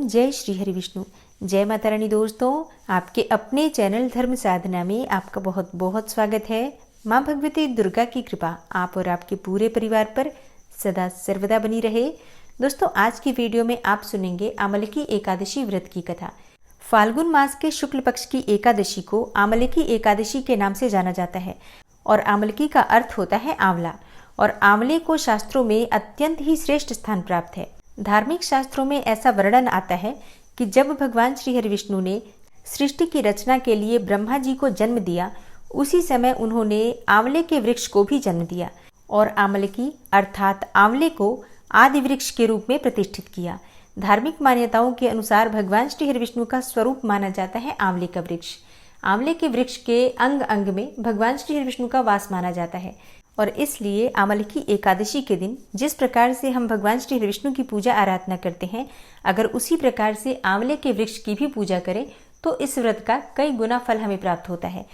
जय श्री हरि विष्णु। जय माता रानी। दोस्तों, आपके अपने चैनल धर्म साधना में आपका बहुत बहुत स्वागत है। माँ भगवती दुर्गा की कृपा आप और आपके पूरे परिवार पर सदा सर्वदा बनी रहे। दोस्तों, आज की वीडियो में आप सुनेंगे आमलकी एकादशी व्रत की कथा। फाल्गुन मास के शुक्ल पक्ष की एकादशी को आमलकी एकादशी के नाम से जाना जाता है और आमलकी का अर्थ होता है आंवला, और आंवले को शास्त्रों में अत्यंत ही श्रेष्ठ स्थान प्राप्त है। धार्मिक शास्त्रों में ऐसा वर्णन आता है कि जब भगवान श्री हरि विष्णु ने सृष्टि की रचना के लिए ब्रह्मा जी को जन्म दिया, उसी समय उन्होंने आंवले के वृक्ष को भी जन्म दिया और आमलकी अर्थात आंवले को आदि वृक्ष के रूप में प्रतिष्ठित किया। धार्मिक मान्यताओं के अनुसार भगवान श्री हरि विष्णु का स्वरूप माना जाता है आंवले का वृक्ष। आंवले के वृक्ष के अंग अंग में भगवान श्री हरि विष्णु का वास माना जाता है और इसलिए आमलकी एकादशी के दिन जिस प्रकार से हम भगवान श्री हरि विष्णु की पूजा आराधना करते हैं, अगर उसी प्रकार से आंवले के वृक्ष की भी पूजा करें तो इस व्रत का कई गुना फल हमें प्राप्त होता है।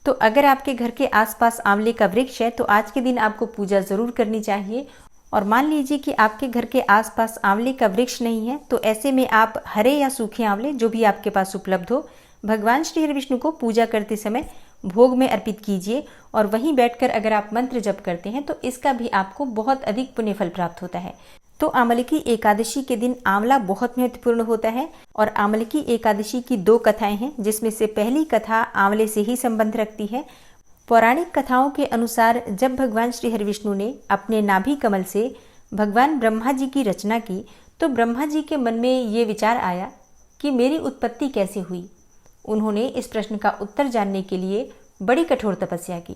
तो अगर आपके घर के आसपास आंवले का वृक्ष है तो आज के दिन आपको पूजा जरूर करनी चाहिए। और मान लीजिए कि आपके घर के आसपास आंवले का वृक्ष नहीं है, तो ऐसे में आप हरे या सूखे आंवले जो भी आपके पास उपलब्ध हो, भगवान श्री हरि विष्णु को पूजा करते समय भोग में अर्पित कीजिए और वहीं बैठकर अगर आप मंत्र जप करते हैं तो इसका भी आपको बहुत अधिक पुण्य फल प्राप्त होता है। तो आमलकी एकादशी के दिन आंवला बहुत महत्वपूर्ण होता है और आमलकी एकादशी की दो कथाएं हैं, जिसमें से पहली कथा आंवले से ही संबंध रखती है। पौराणिक कथाओं के अनुसार जब भगवान श्री हरि विष्णु ने अपने नाभि कमल से भगवान ब्रह्मा जी की रचना की तो ब्रह्मा जी के मन में ये विचार आया कि मेरी उत्पत्ति कैसे हुई। उन्होंने इस प्रश्न का उत्तर जानने के लिए बड़ी कठोर तपस्या की।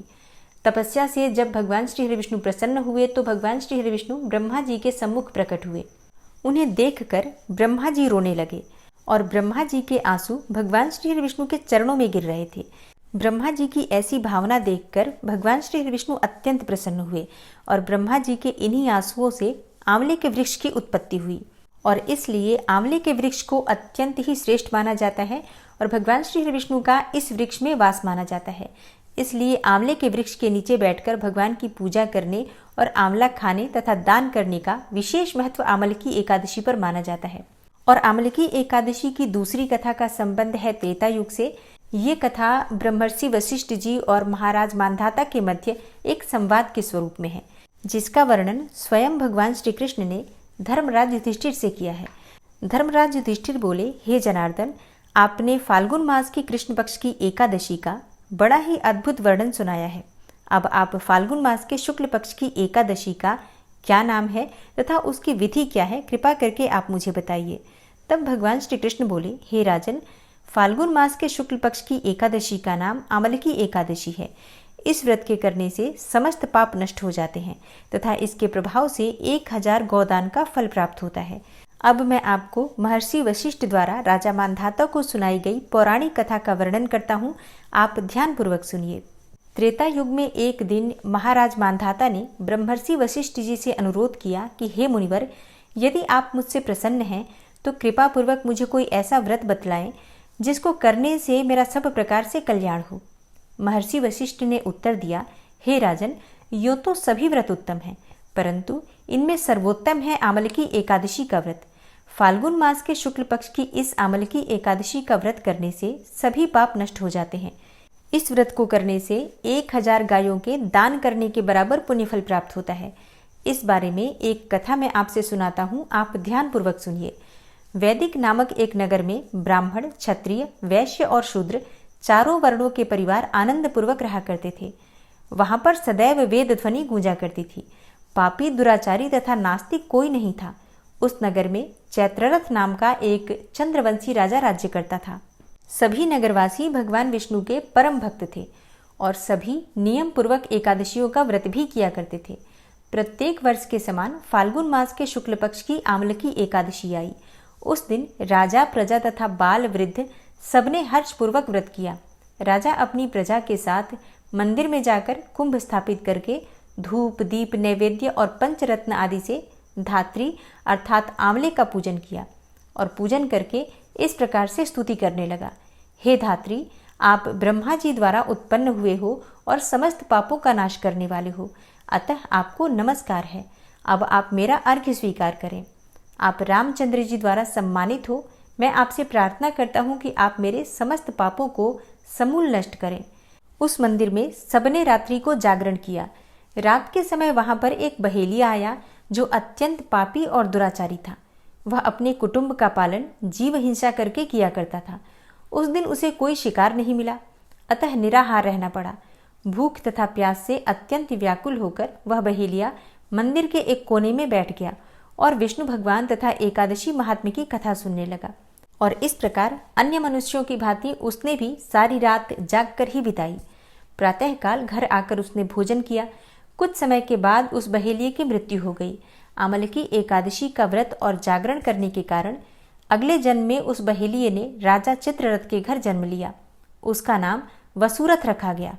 तपस्या से जब भगवान श्री हरि विष्णु प्रसन्न हुए तो भगवान श्री हरि विष्णु ब्रह्मा जी के सम्मुख प्रकट हुए। उन्हें देखकर ब्रह्मा जी रोने लगे और ब्रह्मा जी के आंसू भगवान श्री हरि विष्णु के चरणों में गिर रहे थे। ब्रह्मा जी की ऐसी भावना देखकर भगवान श्री हरि विष्णु अत्यंत प्रसन्न हुए और ब्रह्मा जी के इन्हीं आंसुओं से आंवले के वृक्ष की उत्पत्ति हुई और इसलिए आंवले के वृक्ष को अत्यंत ही श्रेष्ठ माना जाता है और भगवान श्री हरि विष्णु का इस वृक्ष में वास माना जाता है। इसलिए आंवले के वृक्ष के नीचे बैठकर भगवान की पूजा करने और आंवला खाने तथा दान करने का विशेष महत्व आमलकी एकादशी पर माना जाता है। और आमलकी एकादशी की दूसरी कथा का संबंध है त्रेता युग से। ये कथा ब्रह्मर्षि वशिष्ठ जी और महाराज मांधाता के मध्य एक संवाद के स्वरूप में है, जिसका वर्णन स्वयं भगवान श्री कृष्ण ने धर्मराज युधिष्ठिर से किया है। धर्मराज युधिष्ठिर बोले, हे जनार्दन, आपने फाल्गुन मास की कृष्ण पक्ष की एकादशी का बड़ा ही अद्भुत वर्णन सुनाया है। अब आप फाल्गुन मास के शुक्ल पक्ष की एकादशी का क्या नाम है तथा उसकी विधि क्या है, कृपा करके आप मुझे बताइए। तब भगवान श्री कृष्ण बोले, हे राजन, फाल्गुन मास के शुक्ल पक्ष की एकादशी का नाम आमलकी एकादशी है। इस व्रत के करने से समस्त पाप नष्ट हो जाते हैं तथा इसके प्रभाव से 1000 गौदान का फल प्राप्त होता है। अब मैं आपको महर्षि वशिष्ठ द्वारा राजा मांधाता को सुनाई गई पौराणिक कथा का वर्णन करता हूँ, आप ध्यानपूर्वक सुनिए। त्रेता युग में एक दिन महाराज मांधाता ने ब्रह्मर्षि वशिष्ठ जी से अनुरोध किया कि हे मुनिवर, यदि आप मुझसे प्रसन्न हैं तो कृपा पूर्वक मुझे कोई ऐसा व्रत बतलाएं जिसको करने से मेरा सब प्रकार से कल्याण हो। महर्षि वशिष्ठ ने उत्तर दिया, हे राजन, यूं तो सभी व्रत उत्तम हैं, परंतु इनमें सर्वोत्तम है आमलकी एकादशी का व्रत। फाल्गुन मास के शुक्ल पक्ष की इस आमलकी एकादशी का व्रत करने से सभी पाप नष्ट हो जाते हैं। इस व्रत को करने से 1000 गायों के दान करने के बराबर पुण्य फल प्राप्त होता है। इस बारे में एक कथा मैं आपसे सुनाता हूँ, आप ध्यानपूर्वक सुनिए। वैदिक नामक एक नगर में ब्राह्मण, क्षत्रिय, वैश्य और शूद्र चारों वर्णों के परिवार आनंद पूर्वक रहा करते थे। वहां पर सदैव वेद ध्वनि गूंजा करती थी। पापी, दुराचारी तथा नास्तिक कोई नहीं था। उस नगर में चैत्ररथ नाम का एक चंद्रवंशी राजा राज्य करता था। सभी नगरवासी भगवान विष्णु के परम भक्त थे और सभी नियम पूर्वक एकादशियों का व्रत भी किया करते थे। प्रत्येक वर्ष के समान फाल्गुन मास के शुक्ल पक्ष की आमलकी एकादशी आई। उस दिन राजा, प्रजा तथा बाल वृद्ध सबने हर्षपूर्वक व्रत किया। राजा अपनी प्रजा के साथ मंदिर में जाकर कुंभ स्थापित करके धूप, दीप, नैवेद्य और पंचरत्न आदि से धात्री अर्थात आंवले का पूजन किया और पूजन करके इस प्रकार से स्तुति करने लगा, हे धात्री, आप ब्रह्मा जी द्वारा उत्पन्न हुए हो और समस्त पापों का नाश करने वाले हो, अतः आपको नमस्कार है। अब आप मेरा अर्घ्य स्वीकार करें। आप रामचंद्र जी द्वारा सम्मानित हो, मैं आपसे प्रार्थना करता हूँ कि आप मेरे समस्त पापों को समूल नष्ट करें। उस मंदिर में सबने रात्रि को जागरण किया। रात के समय वहां पर एक बहेलिया आया जो अत्यंत पापी और दुराचारी था। वह अपने कुटुंब का पालन जीव हिंसा करके किया करता था। उस दिन उसे कोई शिकार नहीं मिला, अतः निराहार रहना पड़ा। भूख तथा प्यास से अत्यंत व्याकुल होकर वह बहेलिया मंदिर के एक कोने में बैठ गया और विष्णु भगवान तथा एकादशी महात्म्य की कथा सुनने लगा। और इस प्रकार अन्य मनुष्यों की भांति उसने भी सारी रात जागकर ही बिताई। प्रातःकाल घर आकर उसने भोजन किया। कुछ समय के बाद उस बहेलिये की मृत्यु हो गई। आमलकी एकादशी का व्रत और जागरण करने के कारण अगले जन्म में उस बहेलिये ने राजा चित्ररथ के घर जन्म लिया। उसका नाम वसुरथ रखा गया।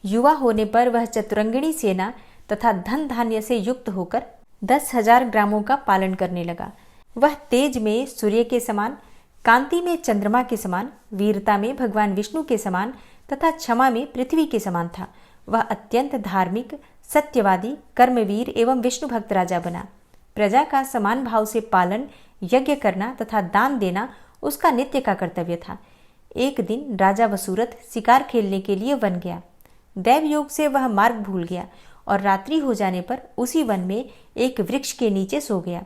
युवा होने पर वह चतुरंगिणी सेना तथा धन धान्य से युक्त होकर 10,000 ग्रामों का पालन करने लगा। वह तेज में सूर्य के समान, कांति में चंद्रमा के समान, वीरता में भगवान विष्णु के समान तथा क्षमा में पृथ्वी के समान था। वह अत्यंत धार्मिक, सत्यवादी, कर्मवीर एवं विष्णु भक्त राजा बना। प्रजा का समान भाव से पालन, यज्ञ करना तथा दान देना उसका नित्य का कर्तव्य था। एक दिन राजा वसुरथ शिकार खेलने के लिए वन गया। दैव योग से वह मार्ग भूल गया और रात्रि हो जाने पर उसी वन में एक वृक्ष के नीचे सो गया।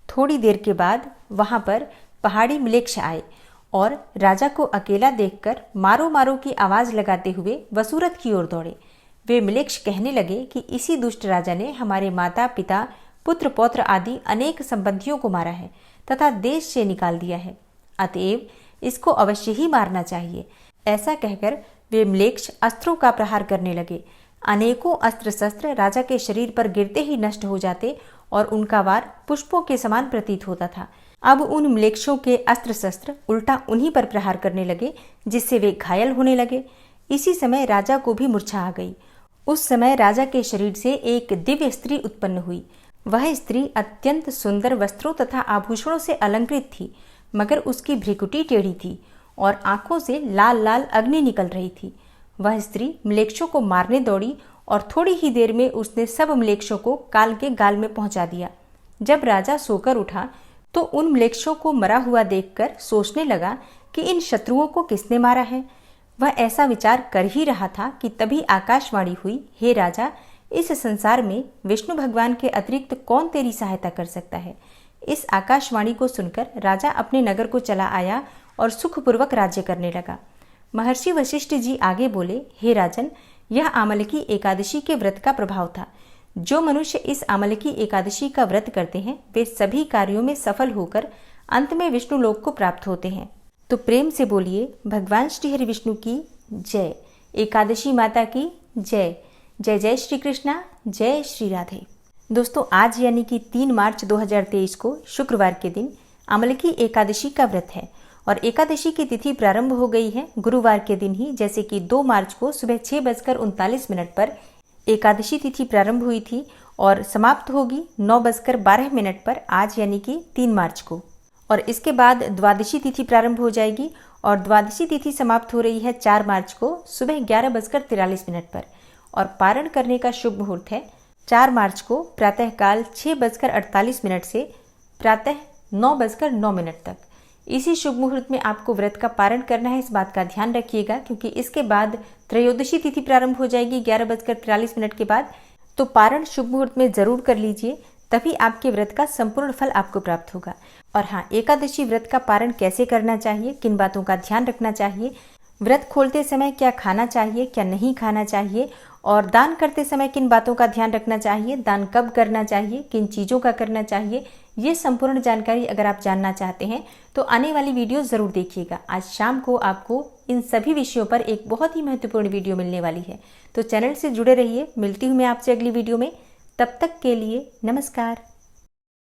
थोड़ी देर के बाद वहां पर पहाड़ी म्लेच्छ आए और राजा को अकेला देखकर मारो मारो की आवाज लगाते हुए वसुरथ की ओर दौड़े। वे म्लेच्छ कहने लगे कि इसी दुष्ट राजा ने हमारे माता पिता, पुत्र पौत्र आदि अनेक संबंधियों को मारा है तथा देश से निकाल दिया है, अतएव इसको अवश्य ही मारना चाहिए। ऐसा कहकर वे म्लेच्छ अस्त्रों का प्रहार करने लगे। अनेकों अस्त्र शस्त्र राजा के शरीर पर गिरते ही नष्ट हो जाते और उनका वार पुष्पों के समान प्रतीत होता था। अब उन म्लेच्छों के अस्त्र शस्त्र उल्टा उन्हीं पर प्रहार करने लगे, जिससे वे घायल होने लगे। इसी समय राजा को भी मूर्छा आ गई। उस समय राजा के शरीर से एक दिव्य स्त्री उत्पन्न हुई। वह स्त्री अत्यंत सुंदर वस्त्रों तथा आभूषणों से अलंकृत थी, मगर उसकी भ्रिकुटी टेढ़ी थी और आंखों से लाल लाल अग्नि निकल रही थी। वह स्त्री म्लेच्छों को मारने दौड़ी और थोड़ी ही देर में उसने सब म्लेच्छों को काल के गाल में पहुंचा दिया। जब राजा सोकर उठा तो उन म्लेच्छों को मरा हुआ देखकर सोचने लगा कि इन शत्रुओं को किसने मारा है। वह ऐसा विचार कर ही रहा था कि तभी आकाशवाणी हुई, हे राजा, इस संसार में विष्णु भगवान के अतिरिक्त कौन तेरी सहायता कर सकता है। इस आकाशवाणी को सुनकर राजा अपने नगर को चला आया और सुखपूर्वक राज्य करने लगा। महर्षि वशिष्ठ जी आगे बोले, हे राजन, यह आमलकी एकादशी के व्रत का प्रभाव था। जो मनुष्य इस आमलकी एकादशी का व्रत करते हैं वे सभी कार्यों में सफल होकर अंत में विष्णु लोक को प्राप्त होते हैं। तो प्रेम से बोलिए, भगवान श्री हरि विष्णु की जय, एकादशी माता की जय। जय जय श्री कृष्णा, जय श्री राधे। दोस्तों, आज यानी कि 3 मार्च 2023 को शुक्रवार के दिन आमलकी एकादशी का व्रत है और एकादशी की तिथि प्रारंभ हो गई है गुरुवार के दिन ही। जैसे कि 2 मार्च को सुबह 6:39 पर एकादशी तिथि प्रारंभ हुई थी और समाप्त होगी 9:12 पर आज यानी कि 3 मार्च को। और इसके बाद द्वादशी तिथि प्रारंभ हो जाएगी और द्वादशी तिथि समाप्त हो रही है 4 मार्च को सुबह 11:43 पर। और पारण करने का शुभ मुहूर्त है 4 मार्च को प्रातःकाल 6:48 से प्रातः 9:09 तक। इसी शुभ मुहूर्त में आपको व्रत का पारण करना है, इस बात का ध्यान रखिएगा, क्योंकि इसके बाद त्रयोदशी तिथि प्रारंभ हो जाएगी 11:43 के बाद। तो पारण शुभ मुहूर्त में जरूर कर लीजिए, तभी आपके व्रत का संपूर्ण फल आपको प्राप्त होगा। और हाँ, एकादशी व्रत का पारण कैसे करना चाहिए, किन बातों का ध्यान रखना चाहिए, व्रत खोलते समय क्या खाना चाहिए, क्या नहीं खाना चाहिए, और दान करते समय किन बातों का ध्यान रखना चाहिए, दान कब करना चाहिए, किन चीज़ों का करना चाहिए, ये संपूर्ण जानकारी अगर आप जानना चाहते हैं तो आने वाली वीडियो ज़रूर देखिएगा। आज शाम को आपको इन सभी विषयों पर एक बहुत ही महत्वपूर्ण वीडियो मिलने वाली है। तो चैनल से जुड़े रहिए। मिलती हूँ मैं आपसे अगली वीडियो में। तब तक के लिए नमस्कार।